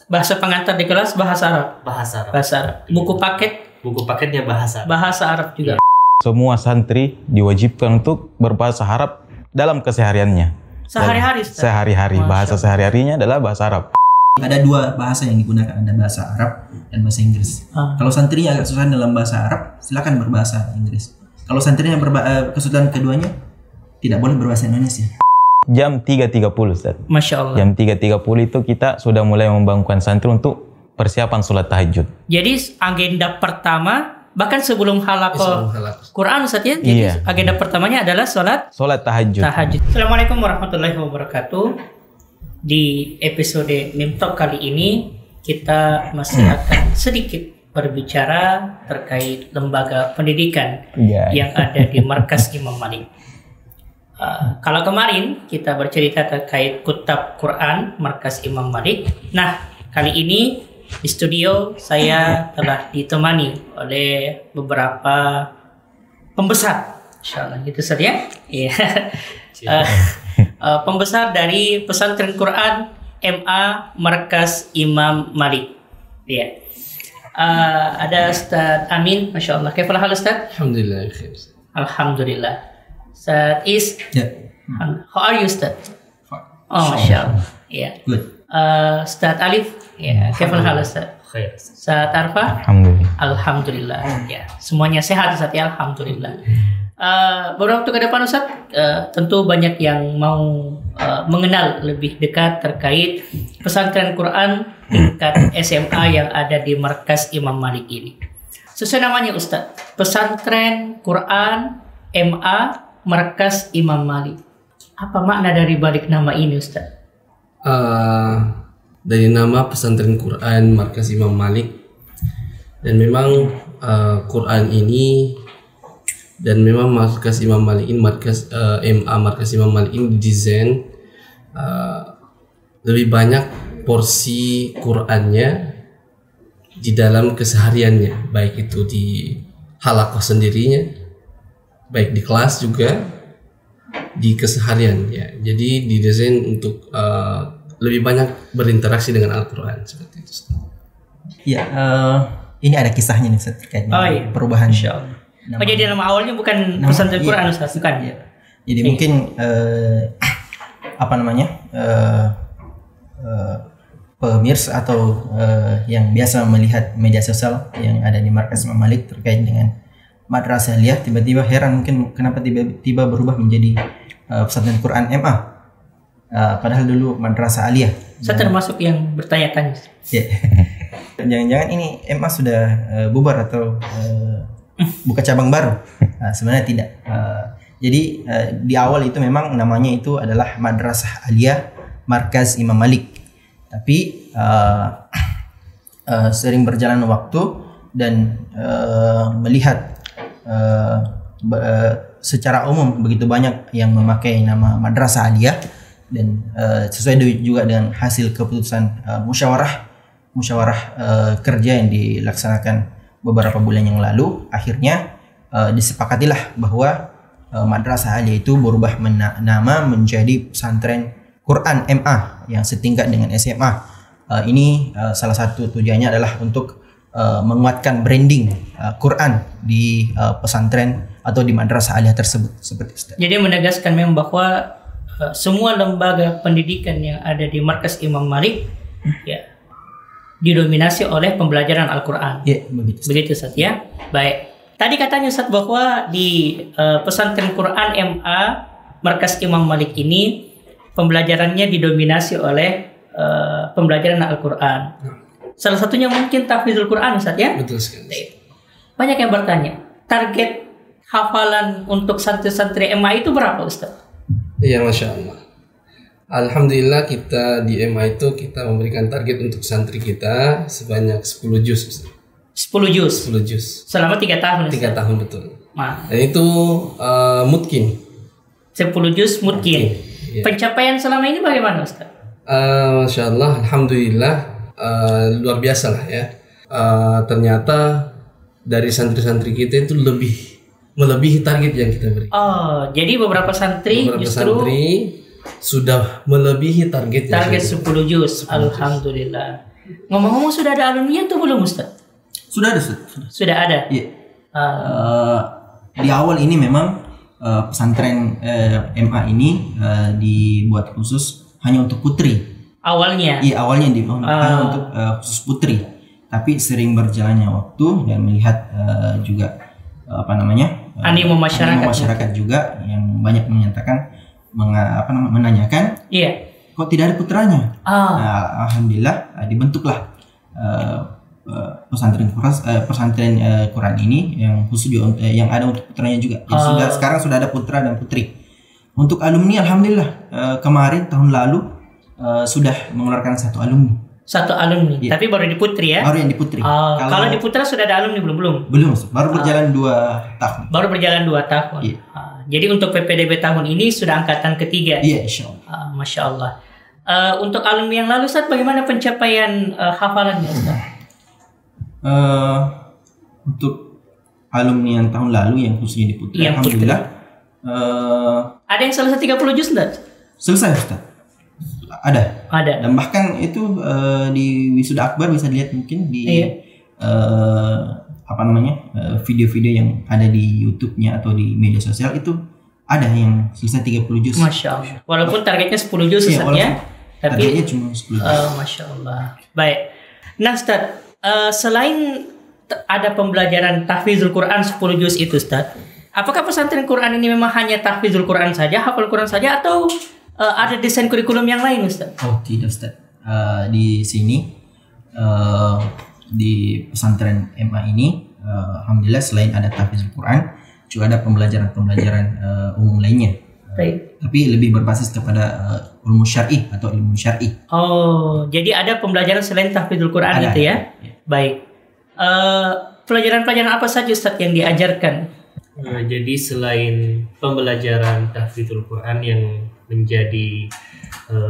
Bahasa pengantar di kelas bahasa Arab. Bahasa Arab. Bahasa Arab. Buku paketnya bahasa Arab. Bahasa Arab juga. Semua santri diwajibkan untuk berbahasa Arab dalam kesehariannya. Sehari-hari, Ustaz? Sehari-hari. Bahasa sehari-harinya adalah bahasa Arab. Ada dua bahasa yang digunakan, ada bahasa Arab dan bahasa Inggris. Kalau santrinya agak susah dalam bahasa Arab, silakan berbahasa Inggris. Kalau santrinya kesulitan keduanya, tidak boleh berbahasa Indonesia. Jam 3.30 Ustaz. Masya Allah. Jam 3.30 itu kita sudah mulai membangunkan santri untuk persiapan sholat tahajud. Jadi agenda pertama, bahkan sebelum halaqah Quran Ustaz ya, jadi agenda pertamanya adalah sholat tahajud. Assalamualaikum warahmatullahi wabarakatuh. Di episode Mim Talk kali ini kita masih akan sedikit berbicara terkait lembaga pendidikan yang ada di Markas Imam Malik. Kalau kemarin kita bercerita terkait Kutab Quran Markas Imam Malik. Nah, kali ini di studio saya telah ditemani oleh beberapa pembesar, insyaallah gitu saja. Iya. Pembesar dari Pesantren Quran MA Markas Imam Malik. Iya. Ada Ustaz Amin, Masya Allah. Kaifal hal Ustaz? Alhamdulillah. Alhamdulillah. Ustaz Is. How are you Ustaz? Oh, Masya Allah. Iya. Good. Ustaz Alif. Ya. Kaifal hal Ustaz? Khair. Ustaz Arfa. Alhamdulillah. Alhamdulillah. Ya. Semuanya sehat Ustaz ya. Alhamdulillah. Beberapa waktu ke depan Ustaz, tentu banyak yang mau mengenal lebih dekat terkait pesantren Quran tingkat SMA yang ada di Markas Imam Malik ini. Sesuai namanya Ustaz, Pesantren Quran MA Markas Imam Malik. Apa makna dari balik nama ini Ustaz? Dari nama Pesantren Quran Markas Imam Malik, dan memang Quran ini dan memang Markas Imam Malik ini, MA Markas Imam Malik ini didesain lebih banyak porsi Qurannya di dalam kesehariannya, baik itu di halaqah sendirinya, baik di kelas juga di keseharian ya. Jadi didesain untuk lebih banyak berinteraksi dengan Al-Quran seperti itu. Ya, ini ada kisahnya nih Ustaz terkait perubahan. Jadi nama awalnya bukan Pesantren Quran Ustaz, bukan? Ya. Jadi mungkin pemirsa atau yang biasa melihat media sosial yang ada di Markas Imam Malik terkait dengan Madrasah Aliyah, tiba-tiba heran mungkin kenapa tiba-tiba berubah menjadi Pesantren Quran MA. Padahal dulu Madrasah Aliyah. Saya termasuk yang bertanya-tanya. Ya. Jangan-jangan ini MA sudah bubar atau buka cabang baru? Sebenarnya tidak. Jadi di awal itu memang namanya itu adalah Madrasah Aliyah Markas Imam Malik. Tapi sering berjalan waktu dan melihat secara umum begitu banyak yang memakai nama Madrasah Aliyah, dan sesuai juga dengan hasil keputusan musyawarah kerja yang dilaksanakan beberapa bulan yang lalu, akhirnya disepakatilah bahwa Madrasah Aliyah itu berubah nama menjadi Pesantren Quran MA yang setingkat dengan SMA. Ini salah satu tujuannya adalah untuk menguatkan branding Quran di pesantren atau di Madrasah Aliyah tersebut seperti itu. Jadi menegaskan memang bahwa semua lembaga pendidikan yang ada di Markas Imam Malik ya didominasi oleh pembelajaran Al-Quran. Ya, begitu Ustaz ya. Baik. Tadi katanya Ustaz bahwa di Pesantren Quran MA Markas Imam Malik ini pembelajarannya didominasi oleh pembelajaran Al-Quran. Salah satunya mungkin tahfidzul Quran Ustaz ya. Betul sekali. Banyak yang bertanya, target hafalan untuk santri-santri MA itu berapa Ustaz? Iya, Masya Allah. Alhamdulillah kita di MA itu kita memberikan target untuk santri kita sebanyak 10 juz. 10 juz? 10 juz. Selama 3 tahun? 3 tahun betul. Nah. Dan itu mungkin. 10 juz mungkin. Ya. Pencapaian selama ini bagaimana Ustaz? Masya Allah, Alhamdulillah luar biasa lah ya. Ternyata dari santri-santri kita itu melebihi target yang kita beri. Oh, jadi beberapa santri sudah melebihi target 10 juz. Alhamdulillah. Ngomong-ngomong sudah ada alumni atau belum Ustaz? Sudah ada, Ustaz. Sudah ada. Iya. Di awal ini memang pesantren MA ini dibuat khusus hanya untuk putri. Awalnya? Iya, awalnya hanya untuk khusus putri. Tapi sering berjalannya waktu dan melihat juga animo masyarakat juga yang banyak menyatakan menanyakan. Iya. Kok tidak ada putranya? Nah, alhamdulillah dibentuklah pesantren Quran ini yang khusus juga, yang ada untuk putranya juga. Jadi sekarang sudah ada putra dan putri. Untuk alumni alhamdulillah kemarin tahun lalu sudah mengeluarkan satu alumni. Iya. Tapi baru di putri ya? Baru yang di putri. Kalau di putra sudah ada alumni belum? Belum, baru berjalan 2 tahun. Baru berjalan 2 tahun. Iya. Jadi untuk PPDB tahun ini sudah angkatan ketiga. Iya, insyaallah. Masya Allah. Untuk alumni yang lalu Ustaz, bagaimana pencapaian hafalannya Ustaz? Untuk alumni yang tahun lalu yang khususnya di putri, alhamdulillah. Ada yang selesai 30 juz Ustaz? Selesai Ustaz. Ada. Dan bahkan itu di wisuda akbar bisa dilihat mungkin di video-video yang ada di YouTube-nya atau di media sosial itu ada yang selesai 30 juz. Masya Allah. Walaupun targetnya 10 juz Ustaz ya. Tapi targetnya cuma 10 juz. Masya Allah. Baik. Nah Ustaz, selain ada pembelajaran tahfizul Quran 10 juz itu Ustaz, apakah pesantren Quran ini memang hanya tahfizul Quran saja, hafal Quran saja, atau ada desain kurikulum yang lain Ustaz? Oh tidak Ustaz. Di sini di pesantren MA ini alhamdulillah selain ada tahfizul Quran juga ada pembelajaran umum lainnya. Baik. Tapi lebih berbasis kepada ilmu syar'i atau ilmu syar'i. Oh, jadi ada pembelajaran selain tahfizul Quran itu ya? Baik. Pelajaran-pelajaran apa saja Ustaz yang diajarkan? Jadi selain pembelajaran tahfizul Quran yang menjadi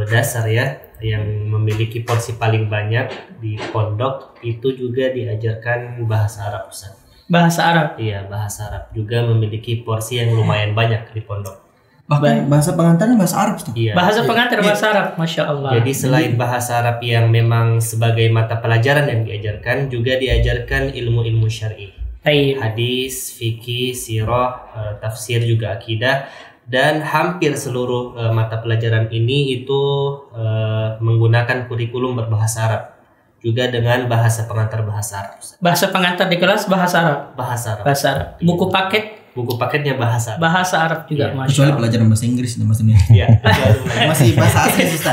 dasar ya, yang memiliki porsi paling banyak di pondok, itu juga diajarkan bahasa Arab Ustaz. Bahasa Arab? Iya, bahasa Arab juga memiliki porsi yang lumayan banyak di pondok. Bahkan bahasa pengantarnya bahasa Arab Ustaz. Iya. Bahasa pengantar bahasa Arab, Masya Allah. Jadi selain bahasa Arab yang memang sebagai mata pelajaran yang diajarkan, juga diajarkan ilmu-ilmu syar'i. Hadis, fikih, sirah, tafsir, juga akidah. Dan hampir seluruh mata pelajaran ini itu menggunakan kurikulum berbahasa Arab, juga dengan bahasa pengantar bahasa Arab. Bahasa pengantar di kelas bahasa Arab. Bahasa Arab. Buku paketnya bahasa Arab. Bahasa Arab juga, ya. Kecuali pelajaran bahasa Inggris dan bahasa Indonesia. Iya. Masih bahasa asing Ustaz.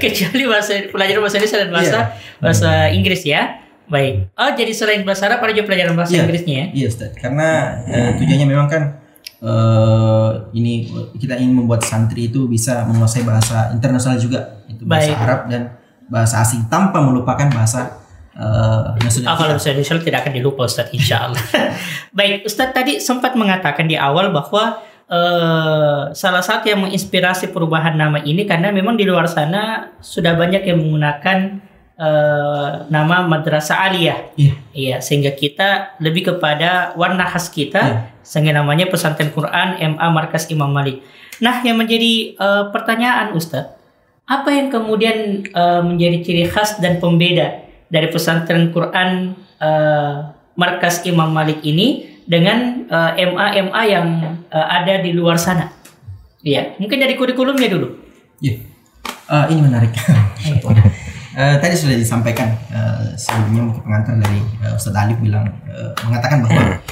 Kecuali pelajaran bahasa Inggris dan bahasa Inggris ya. Baik. Oh, jadi selain bahasa Arab ada juga pelajaran bahasa Inggrisnya ya? Iya Ustaz. Karena tujuannya memang kan ini kita ingin membuat santri itu bisa menguasai bahasa internasional juga, itu bahasa Arab dan bahasa asing tanpa melupakan bahasa nasional. Kalau bahasa Indonesia tidak akan dilupa Ustaz, insya Allah. Baik, Ustaz tadi sempat mengatakan di awal bahwa salah satu yang menginspirasi perubahan nama ini karena memang di luar sana sudah banyak yang menggunakan nama Madrasah Aliyah. Iya, sehingga kita lebih kepada warna khas kita, sehingga namanya Pesantren Quran MA Markas Imam Malik. Nah, yang menjadi pertanyaan Ustaz, apa yang kemudian menjadi ciri khas dan pembeda dari Pesantren Quran Markas Imam Malik ini dengan MA yang ada di luar sana? Iya, mungkin dari kurikulumnya dulu. Ini menarik. Tadi sudah disampaikan sebelumnya mungkin pengantar dari Ustadz Alif mengatakan bahwa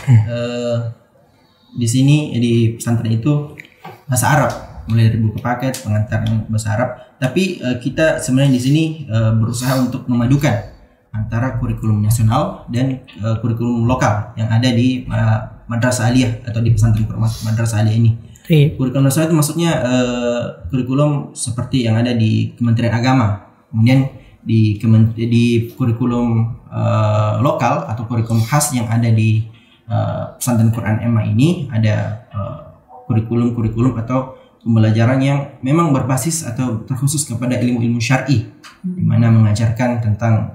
di sini di pesantren itu bahasa Arab, mulai dari buku paket, pengantar bahasa Arab. Tapi kita sebenarnya di sini berusaha untuk memadukan antara kurikulum nasional dan kurikulum lokal yang ada di Madrasah Aliyah atau di pesantren Madrasah Aliyah ini. Kurikulum nasional itu maksudnya kurikulum seperti yang ada di Kementerian Agama. Kemudian di kurikulum lokal atau kurikulum khas yang ada di pesantren Quran MA ini ada kurikulum atau pembelajaran yang memang berbasis atau terkhusus kepada ilmu-ilmu syar'i, di mana mengajarkan tentang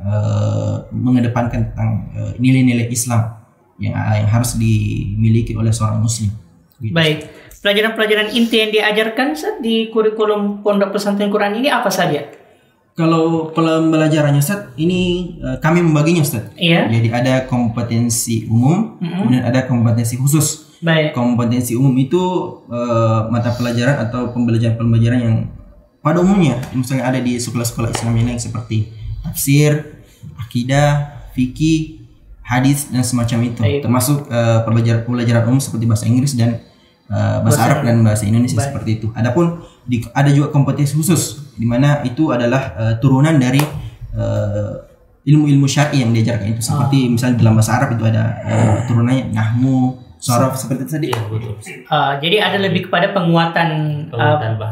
mengedepankan tentang nilai-nilai Islam yang harus dimiliki oleh seorang muslim. Gitu. Baik, pelajaran-pelajaran inti yang diajarkan di kurikulum Pondok Pesantren Quran ini apa saja? Kalau pembelajarannya Ustaz, ini kami membaginya Ustaz. Iya. Jadi ada kompetensi umum, kemudian ada kompetensi khusus. Baik. Kompetensi umum itu mata pelajaran atau pembelajaran yang pada umumnya misalnya ada di sekolah-sekolah Islam ini seperti tafsir, akidah, fikih, hadis dan semacam itu. Baik. Termasuk pembelajaran umum seperti bahasa Inggris dan bahasa Arab dan bahasa Indonesia. Baik. Seperti itu. Adapun ada juga kompetensi khusus di mana itu adalah turunan dari ilmu-ilmu syar'i yang diajarkan itu. Seperti misalnya dalam bahasa Arab itu ada turunannya nahwu, sorof seperti itu tadi. Ya, betul. Jadi ada lebih kepada penguatan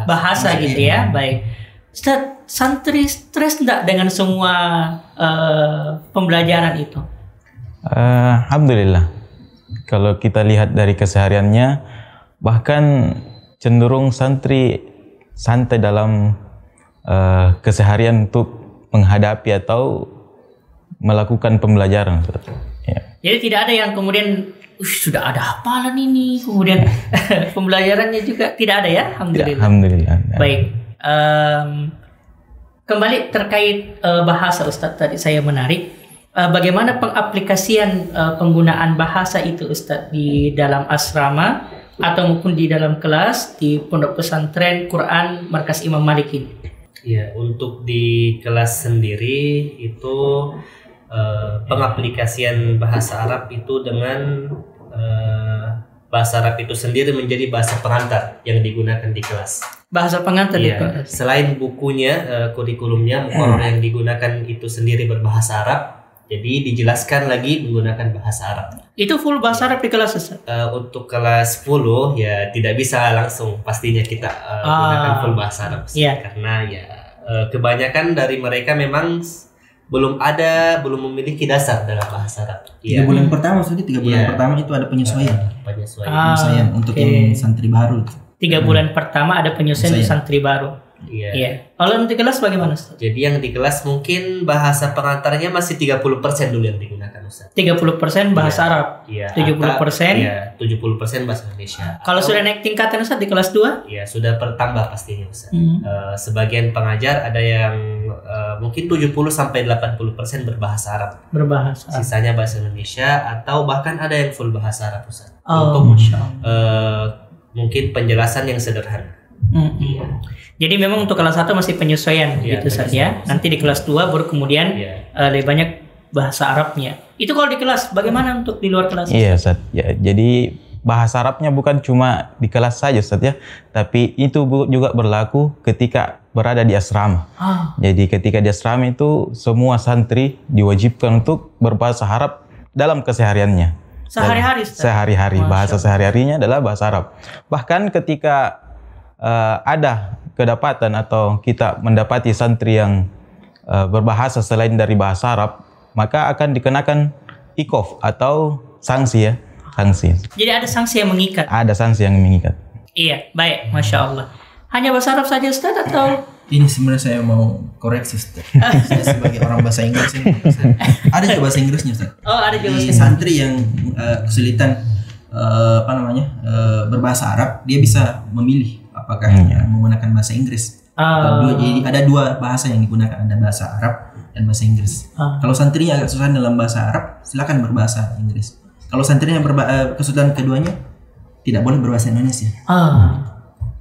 bahasa gitu ya. Baik. Ustaz, santri stres enggak dengan semua pembelajaran itu? Alhamdulillah. Kalau kita lihat dari kesehariannya, bahkan cenderung santri santai dalam keseharian untuk menghadapi atau melakukan pembelajaran. Ya. Jadi tidak ada yang kemudian sudah ada hafalan ini, kemudian pembelajarannya juga tidak ada ya? Alhamdulillah. Ya, alhamdulillah. Baik. Kembali terkait bahasa Ustadz, tadi saya menarik. Bagaimana pengaplikasian penggunaan bahasa itu Ustadz di dalam asrama atau maupun di dalam kelas di pondok pesantren Quran Markas Imam Malik ini? Ya, untuk di kelas sendiri itu pengaplikasian bahasa Arab itu dengan bahasa Arab itu sendiri menjadi bahasa pengantar yang digunakan di kelas. Bahasa pengantar di kelas. Selain bukunya, kurikulumnya, muqarrar yang digunakan itu sendiri berbahasa Arab. Jadi dijelaskan lagi menggunakan bahasa Arab. Itu full bahasa Arab di kelas Ustaz? Untuk kelas 10 ya tidak bisa langsung pastinya kita gunakan full bahasa Arab. Yeah. Karena ya kebanyakan dari mereka memang belum memiliki dasar dalam bahasa Arab. 3 bulan pertama Ustaz, 3 bulan pertama itu ada penyesuaian. Penyesuaian untuk yang santri baru. 3 bulan pertama ada penyesuaian di santri baru. Iya. Kalau di kelas bagaimana Ustaz? Jadi yang di kelas mungkin bahasa pengantarnya masih 30% dulu yang digunakan Ustaz. 30% bahasa Arab. Iya. 70%. Iya, 70% bahasa Indonesia. Kalau sudah naik tingkatan Ustaz di kelas 2? Iya, sudah bertambah pastinya Ustaz. Sebagian pengajar ada yang mungkin 70 sampai 80% berbahasa Arab. Berbahasa Arab. Sisanya bahasa Indonesia atau bahkan ada yang full bahasa Arab Ustaz. Untuk mungkin penjelasan yang sederhana. Iya. Jadi memang untuk kelas 1 masih penyesuaian gitu saja. Nanti di kelas 2 baru kemudian lebih banyak bahasa Arabnya. Itu kalau di kelas, bagaimana untuk di luar kelas? Iya, Ustaz. Ya, jadi bahasa Arabnya bukan cuma di kelas saja, Ustaz ya, tapi itu juga berlaku ketika berada di asrama. Jadi ketika di asrama itu semua santri diwajibkan untuk berbahasa Arab dalam kesehariannya. Sehari-hari, Ustaz? Sehari-hari. Bahasa sehari-harinya adalah bahasa Arab. Bahkan ketika ada kedapatan atau kita mendapati santri yang berbahasa selain dari bahasa Arab, maka akan dikenakan iqaf atau sanksi ya, sanksi. Jadi ada sanksi yang mengikat. Ada sanksi yang mengikat. Iya, baik, Masya Allah. Hanya bahasa Arab saja Ustaz atau? Ini sebenarnya saya mau koreksi Ustaz. Saya sebagai orang bahasa Inggris ini, ada juga bahasa Inggrisnya Ustaz. Oh, ada juga. Santri yang kesulitan berbahasa Arab, dia bisa memilih apakah menggunakan bahasa Inggris. Jadi ada 2 bahasa yang digunakan, ada bahasa Arab dan bahasa Inggris. Kalau santrinya agak susah dalam bahasa Arab, silakan berbahasa Inggris. Kalau santrinya kesulitan keduanya, tidak boleh berbahasa Indonesia.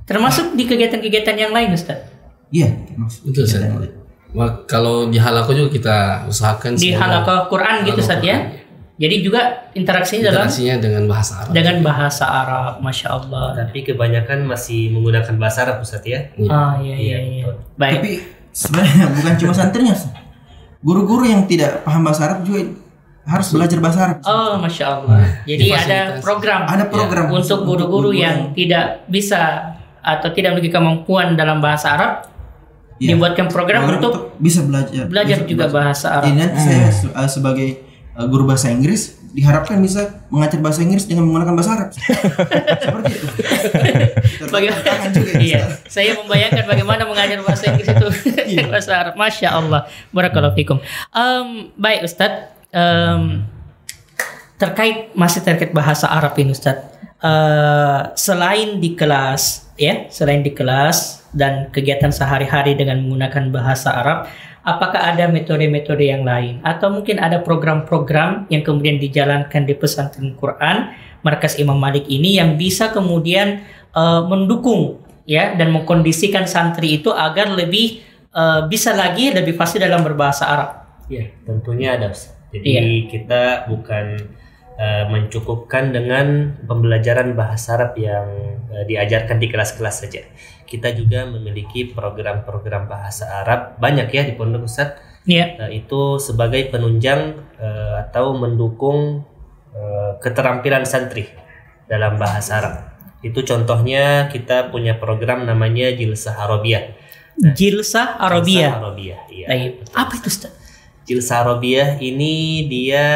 Termasuk di kegiatan-kegiatan yang lain Ustaz? Iya, termasuk. Betul Ustaz. Kalau di halaqah juga kita usahakan di halaqah Quran gitu Ustaz ya. Jadi juga interaksinya dengan bahasa Arab. Dengan bahasa Arab, Masya Allah. Tapi kebanyakan masih menggunakan bahasa Arab Ustaz ya. Iya. Baik. Tapi sebenarnya bukan cuma santrinya, guru-guru yang tidak paham bahasa Arab juga harus belajar bahasa Arab. Masya Allah. Jadi ada program. Untuk guru-guru yang tidak bisa atau tidak memiliki kemampuan dalam bahasa Arab. Dibuatkan program untuk bisa belajar juga bahasa Arab. Jadi nanti saya sebagai guru bahasa Inggris diharapkan bisa mengajar bahasa Inggris dengan menggunakan bahasa Arab. Seperti itu. Bagaimana? Iya, saya membayangkan bagaimana mengajar bahasa Inggris itu bahasa Arab. Masya Allah. Barakallahu fikum. Baik Ustadz, terkait bahasa Arab ini Ustadz, selain di kelas ya, selain di kelas dan kegiatan sehari-hari dengan menggunakan bahasa Arab, apakah ada metode-metode yang lain atau mungkin ada program-program yang kemudian dijalankan di pesantren Quran Markas Imam Malik ini yang bisa kemudian mendukung ya dan mengkondisikan santri itu agar lebih bisa lagi lebih fasih dalam berbahasa Arab? Ya, tentunya ada. Jadi kita bukan mencukupkan dengan pembelajaran bahasa Arab yang diajarkan di kelas-kelas saja. Kita juga memiliki program-program bahasa Arab banyak ya di Pondok Ustaz. Itu sebagai penunjang atau mendukung keterampilan santri dalam bahasa Arab. Itu contohnya kita punya program namanya Jilsah Arabiyah. Jilsah Arabiyah. Iya. Apa itu Ustaz? Jilsah Arabiyah ini dia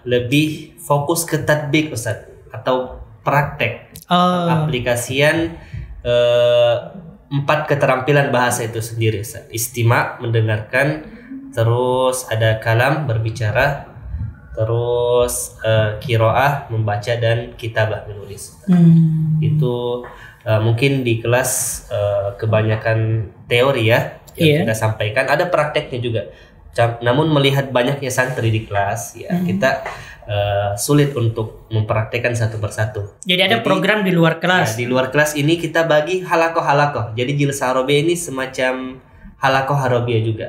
lebih fokus ke tatbik Ustaz atau praktek aplikasian 4 keterampilan bahasa itu sendiri Ustaz. Istima' mendengarkan, terus ada kalam berbicara, terus qiraah membaca dan kitabah menulis. Itu mungkin di kelas kebanyakan teori ya yang kita sampaikan, ada prakteknya juga. Namun melihat banyaknya santri di kelas ya kita sulit untuk mempraktekkan satu persatu. Jadi ada program di luar kelas. Ya, di luar kelas ini kita bagi halakoh. Jadi Jilsah Arabiyah ini semacam halakoh Arabiyah juga.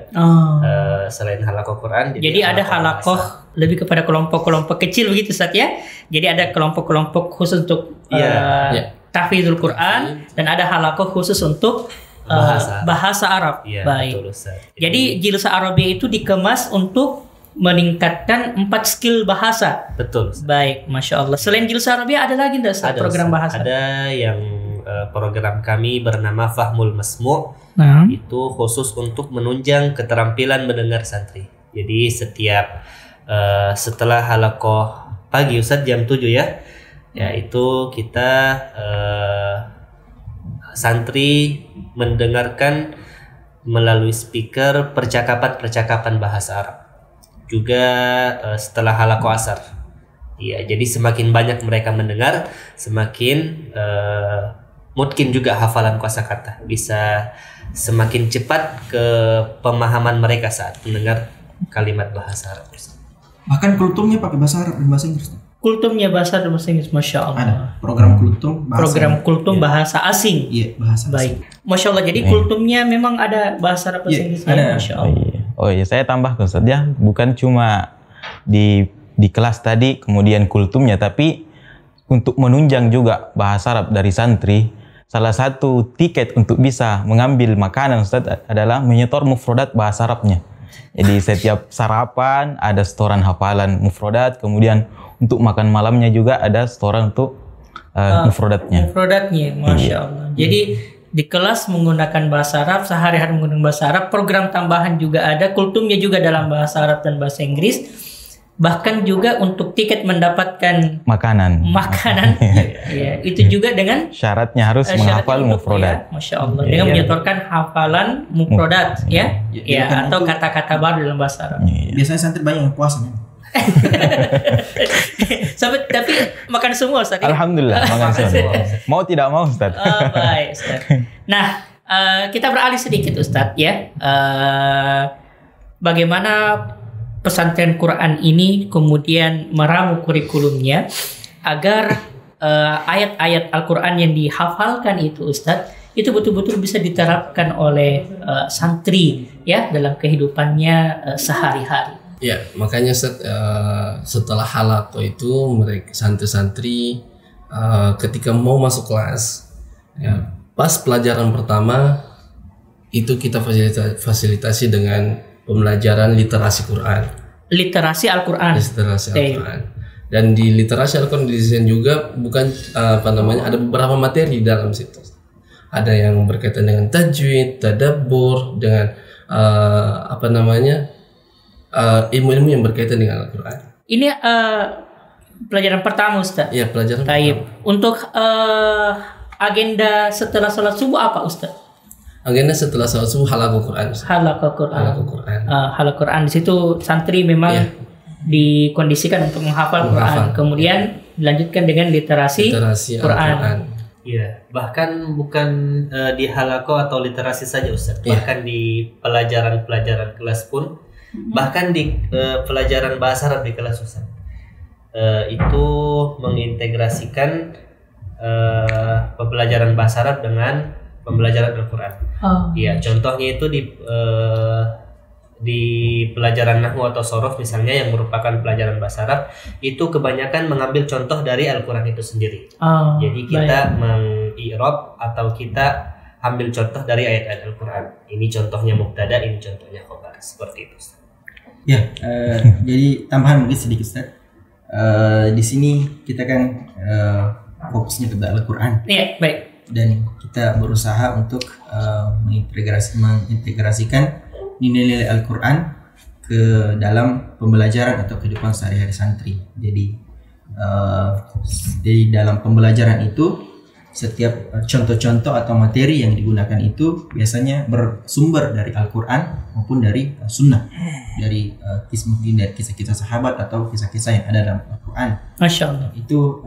Selain halakoh Quran. Jadi ada halakoh lebih kepada kelompok-kelompok kecil begitu Ustaz ya. Jadi ada kelompok-kelompok khusus untuk tahfidzul Quran dan ada halakoh khusus untuk bahasa Arab. Ya, baik. Betul, Ustaz. Jadi Jilsah Arabiyah itu dikemas untuk meningkatkan 4 skill bahasa. Betul, Ustaz. Baik, Masya Allah. Selain Jilsah Arabiyah ada lagi enggak program Ustaz. bahasa? Ada yang program kami bernama Fahmul Masmu'. Itu khusus untuk menunjang keterampilan mendengar santri. Jadi setiap setelah halakoh pagi Ustaz jam 7 ya. Itu kita santri mendengarkan melalui speaker percakapan bahasa Arab. Juga setelah halakoh asar. Ya, jadi semakin banyak mereka mendengar, semakin mungkin juga hafalan kosakata bisa semakin cepat ke pemahaman mereka saat mendengar kalimat bahasa Arab. Bahkan kultumnya pakai bahasa Arab dan bahasa Inggris. Kultumnya bahasa dan bahasa Inggris, Masya Allah. Ada program kultum bahasa. Program kultum bahasa asing. Iya, bahasa asing. Baik, Masya Allah. Jadi kultumnya memang ada bahasa Arab bahasa Inggris. Ada. Masya Allah. Oh iya, saya tambah Ustaz ya, bukan cuma di kelas tadi kemudian kultumnya, tapi untuk menunjang juga bahasa Arab dari santri. Salah satu tiket untuk bisa mengambil makanan Ustaz adalah menyetor mufrodat bahasa Arabnya. Jadi setiap sarapan ada setoran hafalan mufrodat, kemudian untuk makan malamnya juga ada setoran untuk mufrodatnya. Mufrodatnya, Masya Allah. Jadi di kelas menggunakan bahasa Arab, sehari-hari menggunakan bahasa Arab, program tambahan juga ada, kultumnya juga dalam bahasa Arab dan bahasa Inggris. Bahkan juga untuk tiket mendapatkan makanan ya, itu juga dengan syaratnya harus menghafal mufrodat. Ya, Masya Allah. Dengan menyetorkan hafalan mufrodat ya atau kata-kata baru dalam bahasa Arab. Biasanya santri banyak yang puasa. Tapi makan semua Ustaz. Alhamdulillah makan semua. Mau tidak mau Ustaz. Baik Ustaz. Nah, kita beralih sedikit Ustaz ya. Bagaimana pesantren Quran ini kemudian meramu kurikulumnya agar ayat-ayat Al-Quran yang dihafalkan itu Ustaz itu betul-betul bisa diterapkan oleh santri ya dalam kehidupannya sehari-hari. Ya, makanya setelah halakoh itu mereka santri-santri ketika mau masuk kelas ya, pas pelajaran pertama itu kita fasilitasi dengan pembelajaran literasi Quran. Literasi Al-Quran. Dan di literasi Al-Quran didesain juga bukan ada beberapa materi di dalam situ. Ada yang berkaitan dengan tajwid, tadabbur, dengan ilmu-ilmu yang berkaitan dengan Al-Quran. Ini pelajaran pertama Ustaz. Iya, pelajaran pertama. Untuk agenda setelah sholat subuh apa Ustaz? Agenda setelah sholat subuh halakoh Quran. Halakoh Quran. Di situ santri memang dikondisikan untuk menghafal Quran. Kemudian dilanjutkan dengan literasi Quran. Iya, bahkan bukan di halaqah atau literasi saja Ustaz, bahkan di pelajaran-pelajaran kelas pun, bahkan di pelajaran bahasa Arab di kelas Ustaz, itu mengintegrasikan pembelajaran bahasa Arab dengan pembelajaran Al-Quran. Iya, contohnya itu di pelajaran nahwu atau sorof misalnya yang merupakan pelajaran bahasa Arab, itu kebanyakan mengambil contoh dari Al-Quran itu sendiri. Jadi kita meng-i'rab atau kita ambil contoh dari ayat-ayat Al-Quran. Ini contohnya mubtada, ini contohnya khobar, seperti itu Ustaz. Ya, jadi tambahan mungkin sedikit Ustaz. Di sini kita kan fokusnya kepada Al-Quran. Iya, baik. Dan kita berusaha untuk mengintegrasikan nilai-nilai Al-Quran ke dalam pembelajaran atau kehidupan sehari-hari santri. Jadi di dalam pembelajaran itu setiap contoh-contoh atau materi yang digunakan itu biasanya bersumber dari Al-Quran maupun dari Sunnah, dari mungkin dari kisah-kisah sahabat atau kisah-kisah yang ada dalam Al-Quran. Masya Allah. Itu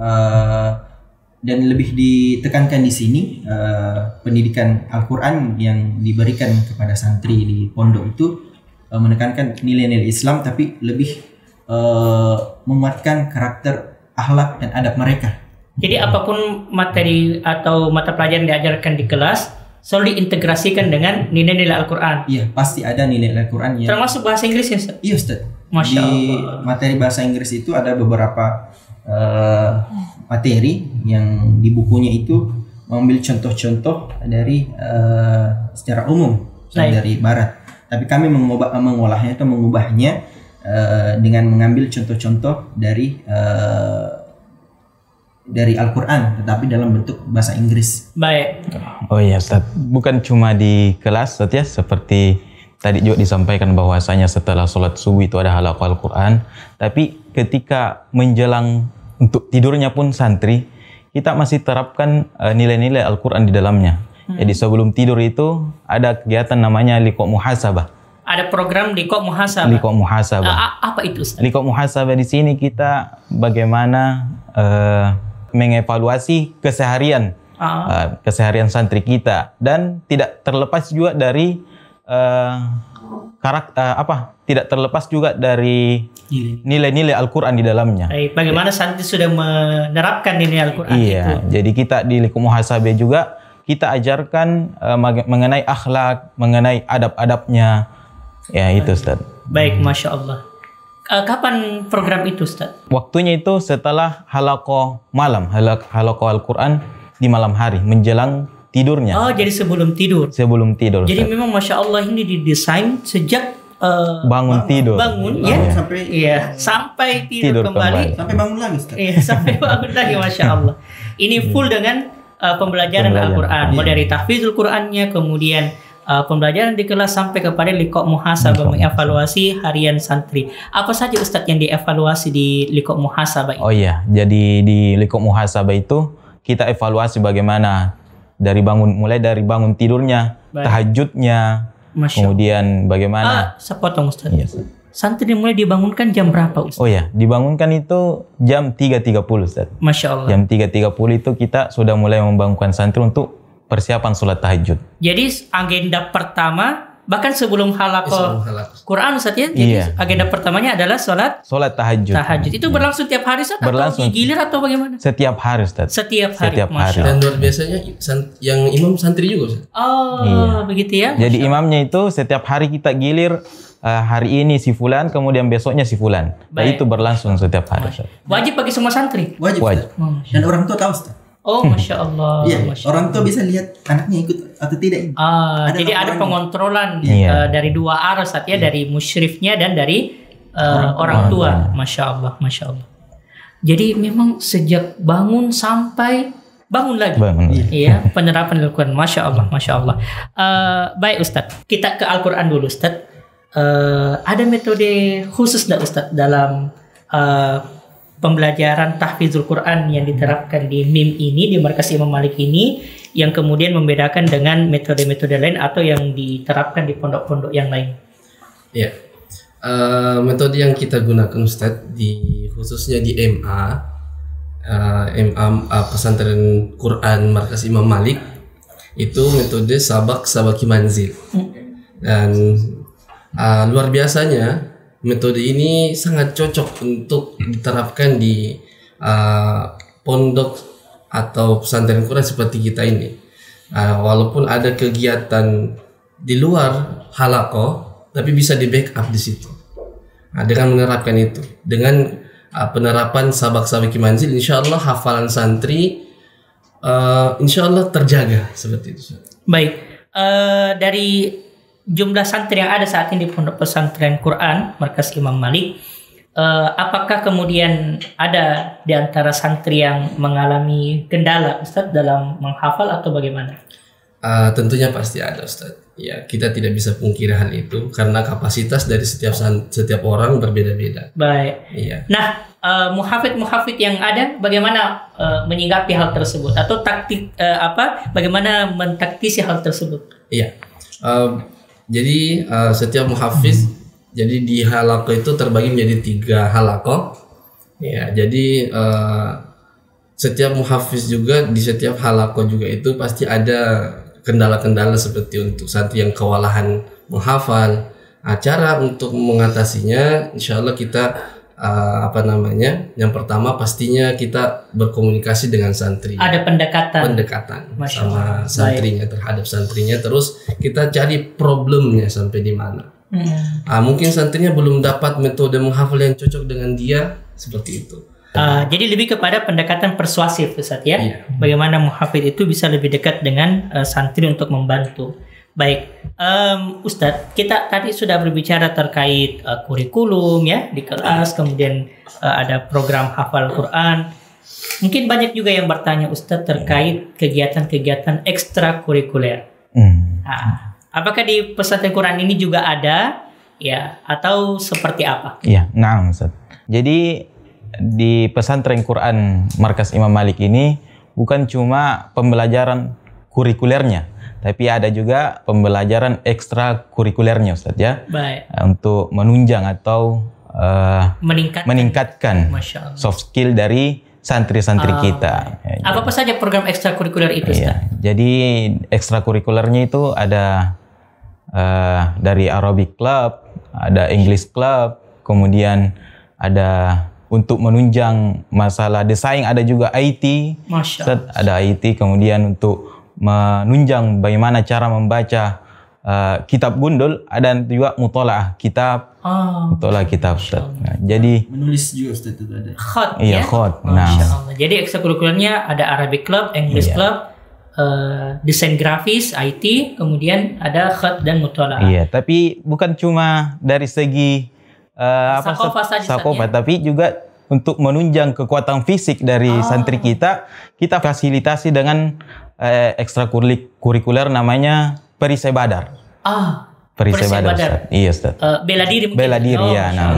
dan lebih ditekankan di sini pendidikan Al-Quran yang diberikan kepada santri di pondok itu menekankan nilai-nilai Islam, tapi lebih menguatkan karakter, akhlak dan adab mereka. Jadi apapun materi atau mata pelajaran yang diajarkan di kelas selalu diintegrasikan dengan nilai-nilai Al-Quran. Iya, pasti ada nilai Al-Quran yang termasuk bahasa Inggris ya Ustaz? Iya Ustaz. Masya di Allah. materi bahasa Inggris itu ada beberapa materi yang di bukunya itu mengambil contoh-contoh dari secara umum dari Barat. Tapi kami mengolahnya atau mengubahnya dengan mengambil contoh-contoh dari Al-Quran, tetapi dalam bentuk bahasa Inggris. Baik. Oh iya Ustaz, bukan cuma di kelas Ustaz ya, seperti tadi juga disampaikan bahwasanya setelah sholat subuh itu ada halaqah Al-Quran, tapi ketika menjelang untuk tidurnya pun santri, kita masih terapkan nilai-nilai Al-Quran di dalamnya. Jadi sebelum tidur itu ada kegiatan namanya liqa muhasabah. Ada program liqa muhasabah. Liqa muhasabah. Apa itu Ustaz? Liqa muhasabah di sini kita bagaimana mengevaluasi keseharian keseharian santri kita, dan tidak terlepas juga dari tidak terlepas juga dari nilai-nilai Al-Quran di dalamnya. Bagaimana santri sudah menerapkan nilai Al-Quran itu? Iya, jadi kita di liqa muhasabah juga kita ajarkan mengenai akhlak, mengenai adab-adabnya. Ya itu Ustaz. Baik, Masya Allah. Kapan program itu Ustaz? Waktunya itu setelah halaqah malam, halaqah Al-Quran di malam hari menjelang tidurnya. Oh, jadi sebelum tidur. Sebelum tidur. Jadi memang Masya Allah ini didesain sejak bangun tidur. Bangun ya. Sampai tidur kembali. Sampai bangun lagi Ustaz. Iya, sampai bangun lagi Masya Allah. Ini full dengan pembelajaran Al-Quran. Mulai dari tahfizul Qurannya, kemudian pembelajaran di kelas sampai kepada liqa muhasabah, mengevaluasi harian santri. Apa saja Ustadz yang dievaluasi di liqa muhasabah itu? Oh iya, jadi di liqa muhasabah itu kita evaluasi bagaimana mulai dari bangun tidurnya, tahajudnya, kemudian bagaimana. Sepotong Ustadz. Iya, santri mulai dibangunkan jam berapa Ustadz? Oh ya, dibangunkan itu jam 3.30 Ustadz. Masya Allah. Jam 3.30 itu kita sudah mulai membangunkan santri untuk persiapan sholat tahajud. Jadi agenda pertama, bahkan sebelum halaqah Quran Ustadz ya, jadi agenda pertamanya adalah sholat tahajud. Itu berlangsung tiap hari Ustadz? Atau gilir atau bagaimana? Setiap hari Ustadz. Setiap hari. Dan luar biasanya yang imam santri juga Ustadz. Begitu ya. Jadi imamnya itu setiap hari kita gilir, hari ini si fulan, kemudian besoknya si fulan. Nah, itu berlangsung setiap hari. Wajib bagi semua santri? Wajib. Dan orang tua tahu Ustaz. Oh, Masya Allah. Iya, orang tua bisa lihat anaknya ikut atau tidak. Jadi ada pengontrolan dari dua arah Ustaz ya, dari musyrifnya dan dari orang tua. Masya Allah, Masya Allah. Jadi memang sejak bangun sampai bangun lagi. Iya, penerapan Al-Quran. Masya Allah, Masya Allah. Baik Ustaz, kita ke Al-Quran dulu Ustaz. Ada metode khusus enggak Ustaz dalam pembelajaran tahfizul Quran yang diterapkan di MIM ini, di Markas Imam Malik ini, yang kemudian membedakan dengan metode-metode lain atau yang diterapkan di pondok-pondok yang lain? Ya, metode yang kita gunakan Ustadz khususnya di MA pesantren Quran Markas Imam Malik itu metode sabaki manzil. Dan luar biasanya metode ini sangat cocok untuk diterapkan di pondok atau pesantren Quran seperti kita ini. Walaupun ada kegiatan di luar halaqah, tapi bisa di backup di situ. Dengan menerapkan itu, dengan penerapan sabaki manzil, insya Allah hafalan santri insya Allah terjaga seperti itu. Baik, dari jumlah santri yang ada saat ini di Pondok Pesantren Quran Markas Imam Malik, apakah kemudian ada di antara santri yang mengalami kendala Ustaz dalam menghafal atau bagaimana? Tentunya pasti ada, Ustaz. Ya, kita tidak bisa pungkiri hal itu karena kapasitas dari setiap orang berbeda-beda. Baik. Iya. Nah, muhafid yang ada bagaimana menyikapi hal tersebut atau bagaimana mentaktisi hal tersebut? Iya. Jadi setiap muhafiz jadi di halaqah itu terbagi menjadi 3 halaqah. Ya, jadi setiap muhafiz juga di setiap halaqah juga itu pasti ada kendala-kendala seperti untuk santri yang kewalahan menghafal. Cara untuk mengatasinya insya Allah kita yang pertama pastinya kita berkomunikasi dengan santri. Ada pendekatan sama santrinya, terhadap santrinya, terus kita cari problemnya sampai di mana. Mungkin santrinya belum dapat metode menghafal yang cocok dengan dia, seperti itu. Jadi lebih kepada pendekatan persuasif, Ustaz ya. Iya. Bagaimana muhafid itu bisa lebih dekat dengan santri untuk membantu. Baik, Ustadz, kita tadi sudah berbicara terkait kurikulum ya di kelas, kemudian ada program hafal Quran. Mungkin banyak juga yang bertanya Ustadz terkait kegiatan-kegiatan ekstrakurikuler. Apakah di pesantren Quran ini juga ada ya atau seperti apa? Iya, nah Ustadz. Jadi di pesantren Quran Markas Imam Malik ini bukan cuma pembelajaran kurikulernya, tapi ada juga pembelajaran ekstrakurikulernya, Ustaz ya. Baik. Untuk menunjang atau meningkatkan soft skill dari santri-santri kita. Apa saja program ekstrakurikuler itu, Ustaz? Iya. Jadi ekstrakurikulernya itu ada dari Arabic Club, ada English Club, kemudian ada untuk menunjang masalah desain, ada juga IT. Ustaz, ada IT, kemudian untuk menunjang bagaimana cara membaca kitab gundul, ada juga mutola'ah kitab, mutola'ah kitab, Ustaz. Nah, jadi menulis juga Ustaz itu ada. Khot, iya, ya? Khot. Masya Allah. Jadi ekstrakurikulernya ada Arabic Club, English Club, desain grafis, IT, kemudian ada khot dan mutola'ah. Iya, tapi bukan cuma dari segi sakofa, tapi juga untuk menunjang kekuatan fisik dari santri kita fasilitasi dengan ekstrakurikuler namanya perisai badar. Perisai badar. Iya, Ustaz. Bela diri mungkin. Bela diri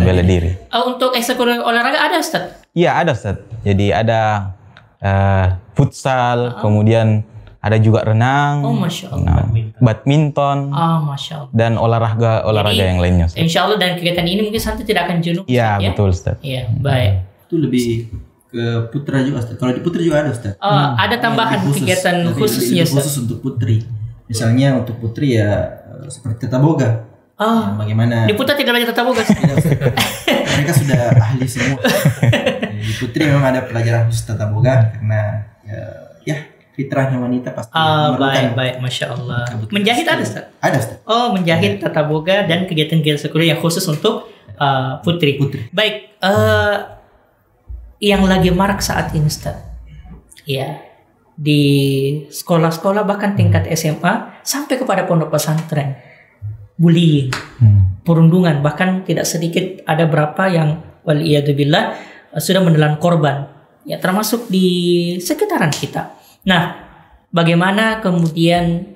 bela diri. Untuk ekstrakurikuler olahraga ada, Ustaz? Iya, ada, Ustaz. Jadi ada futsal, kemudian ada juga renang, Masya Allah. badminton, Masya Allah. dan olahraga yang lainnya, Ustaz. Insya Allah dan kegiatan ini mungkin santri tidak akan jenuh. Iya, betul, Ustaz. Iya, baik. Itu lebih ke putra juga, Ustaz. Kalau di putri juga ada, Ustaz. Ada tambahan kegiatan khususnya, Ustaz. Khusus untuk putri. Misalnya untuk putri ya seperti tata boga. Bagaimana? Di putra tidak banyak tata boga. Mereka sudah ahli semua. Di putri memang ada pelajaran khusus tata boga karena ya fitrahnya wanita pasti baik, Masya Allah. Menjahit ada, Ustaz? Ada, Ustaz. Menjahit tata boga dan kegiatan-kegiatan sekuler yang khusus untuk putri. Baik, yang lagi marak saat ini, Ustaz. Ya, di sekolah-sekolah bahkan tingkat SMA sampai kepada pondok pesantren, bullying, perundungan, bahkan tidak sedikit ada berapa yang waliyadzubillah sudah menelan korban, ya termasuk di sekitaran kita. Nah, bagaimana kemudian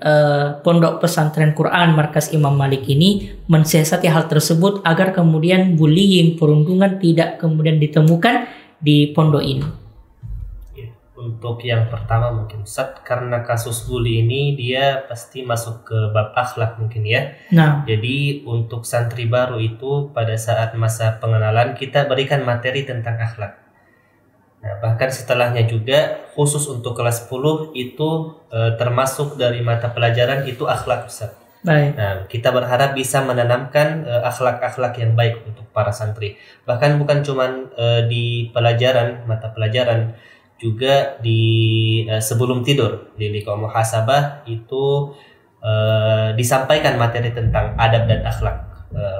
pondok pesantren Quran Markas Imam Malik ini mensiasati hal tersebut agar kemudian bullying, perundungan tidak kemudian ditemukan di pondok ini? Untuk yang pertama mungkin Ustaz, karena kasus bully ini dia pasti masuk ke bab akhlak mungkin ya. Nah, jadi untuk santri baru itu pada saat masa pengenalan kita berikan materi tentang akhlak. Nah, bahkan setelahnya juga khusus untuk kelas 10 itu termasuk dari mata pelajaran itu akhlak, Ustaz. Baik. Nah, kita berharap bisa menanamkan akhlak-akhlak yang baik untuk para santri. Bahkan bukan cuman di pelajaran, mata pelajaran, juga di sebelum tidur di liqa muhasabah itu disampaikan materi tentang adab dan akhlak,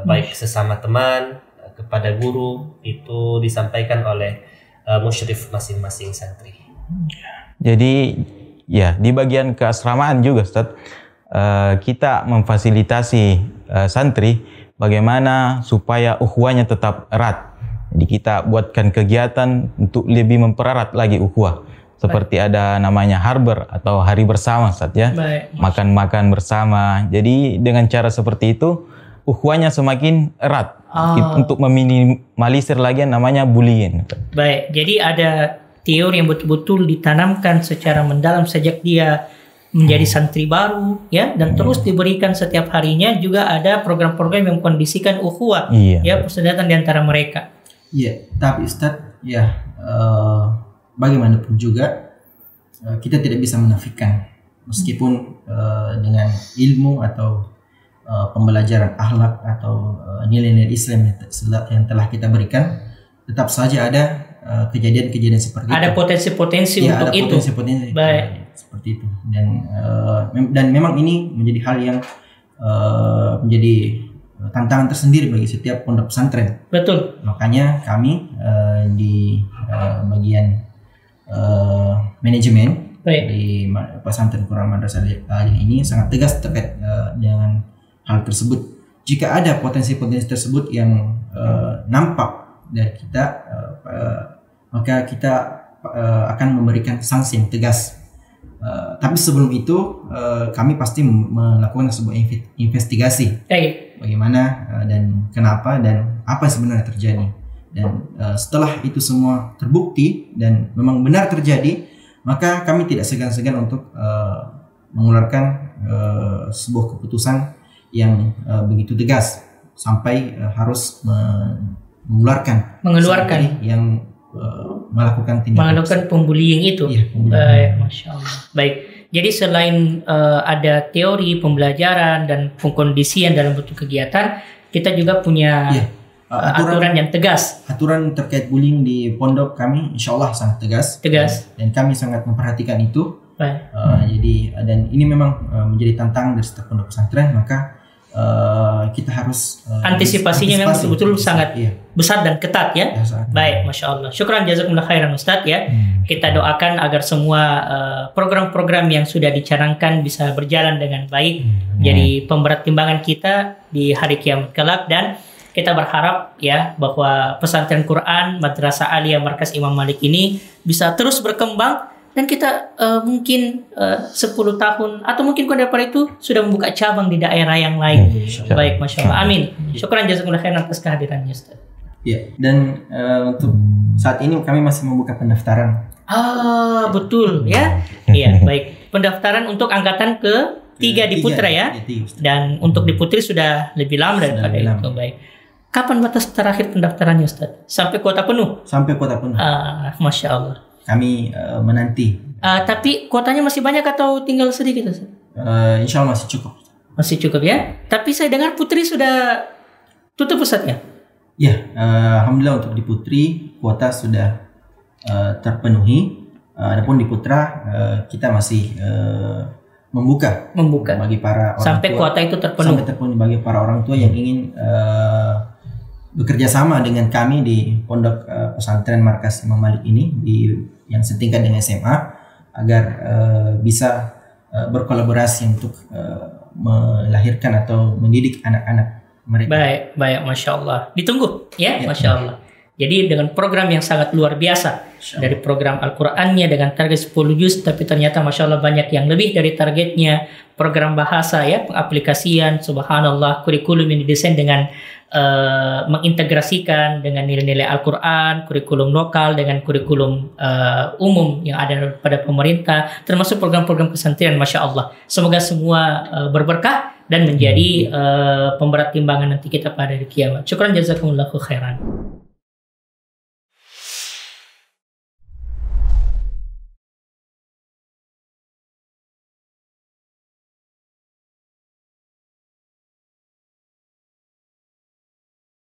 baik sesama teman, kepada guru, itu disampaikan oleh musyrif masing-masing santri. Jadi ya di bagian keasramaan juga, Ustaz, kita memfasilitasi santri bagaimana supaya ukhuwahnya tetap erat. Jadi kita buatkan kegiatan untuk lebih mempererat lagi ukhuwah. Seperti ada namanya harbor atau hari bersama, Ustaz, ya. Makan-makan bersama. Jadi dengan cara seperti itu ukhuwahnya semakin erat untuk meminimalisir lagi yang namanya bullying. Baik, jadi ada teori yang betul-betul ditanamkan secara mendalam sejak dia menjadi santri baru, ya, dan terus diberikan setiap harinya. Juga ada program-program yang mengkondisikan ukhuwah, ya, persaudaraan di antara mereka. Iya, tapi Ustadz, ya bagaimanapun juga kita tidak bisa menafikan, meskipun dengan ilmu atau pembelajaran akhlak atau nilai-nilai Islam yang telah kita berikan, tetap saja ada kejadian-kejadian seperti ada itu. Potensi-potensi ya, untuk ada itu. Potensi-potensi seperti itu. Dan memang ini menjadi hal yang menjadi tantangan tersendiri bagi setiap pondok pesantren. Betul. Makanya kami di bagian manajemen di pesantren Quran Madrasah Aliyah ini sangat tegas terkait dengan hal tersebut. Jika ada potensi-potensi tersebut yang nampak dari kita, maka kita akan memberikan sanksi yang tegas. Tapi sebelum itu kami pasti melakukan sebuah investigasi. Bagaimana dan kenapa dan apa sebenarnya terjadi. Dan setelah itu semua terbukti dan memang benar terjadi, maka kami tidak segan-segan untuk mengeluarkan sebuah keputusan yang begitu tegas sampai harus mengeluarkan yang melakukan pembullying itu. Iya, Masya Allah. Baik. Jadi selain ada teori pembelajaran dan pengkondisian dalam bentuk kegiatan, kita juga punya aturan yang tegas. Aturan terkait bullying di pondok kami insya Allah sangat tegas. Dan kami sangat memperhatikan itu. Jadi dan ini memang menjadi tantangan dari setiap pondok pesantren, maka kita harus antisipasinya memang betul-betul sangat besar dan ketat, ya. Baik, Masya Allah. Syukran jazakumullah khairan, Ustadz, ya. Kita doakan agar semua program-program yang sudah dicanangkan bisa berjalan dengan baik, jadi pemberat timbangan kita di hari kiamat kelak. Dan kita berharap, ya, bahwa pesantren Quran Madrasah Aliyah Markas Imam Malik ini bisa terus berkembang. Dan kita mungkin 10 tahun atau mungkin daripada itu sudah membuka cabang di daerah yang lain. Baik, Masya Allah. Amin. Syukran jazakumullah khairan atas kehadirannya, Ustaz. Ya, dan untuk saat ini kami masih membuka pendaftaran. Betul, ya. Iya, baik. Pendaftaran untuk angkatan ke-3 di Putra, ya. Dan untuk di Putri sudah lebih lama daripada itu. Baik. Kapan batas terakhir pendaftarannya, Ustaz? Sampai kuota penuh? Sampai kuota penuh. Masya Allah. Kami menanti. Tapi kuotanya masih banyak atau tinggal sedikit, Ustaz? Insya Allah masih cukup. Masih cukup, ya. Tapi saya dengar Putri sudah tutup, Ustaz, ya? Ya, alhamdulillah untuk di Putri kuota sudah terpenuhi. Adapun di Putra kita masih membuka bagi para orang sampai tua. Kuota itu terpenuhi. Sampai terpenuhi bagi para orang tua yang ingin bekerja sama dengan kami di pondok pesantren Markas Imam Malik ini yang setingkat dengan SMA, agar bisa berkolaborasi untuk melahirkan atau mendidik anak-anak mereka. Baik, Masya Allah. Ditunggu, ya, Masya Allah. Jadi dengan program yang sangat luar biasa, dari program Al-Qur'annya dengan target 10 juz, tapi ternyata Masya Allah banyak yang lebih dari targetnya. Program bahasa, ya, pengaplikasian, subhanallah, kurikulum yang didesain dengan mengintegrasikan dengan nilai-nilai Al-Quran, kurikulum lokal dengan kurikulum umum yang ada pada pemerintah, termasuk program-program pesantren. Masya Allah. Semoga semua berberkah dan menjadi pemberat timbangan nanti kita pada hari kiamat. Syukran jazakumullahu khairan.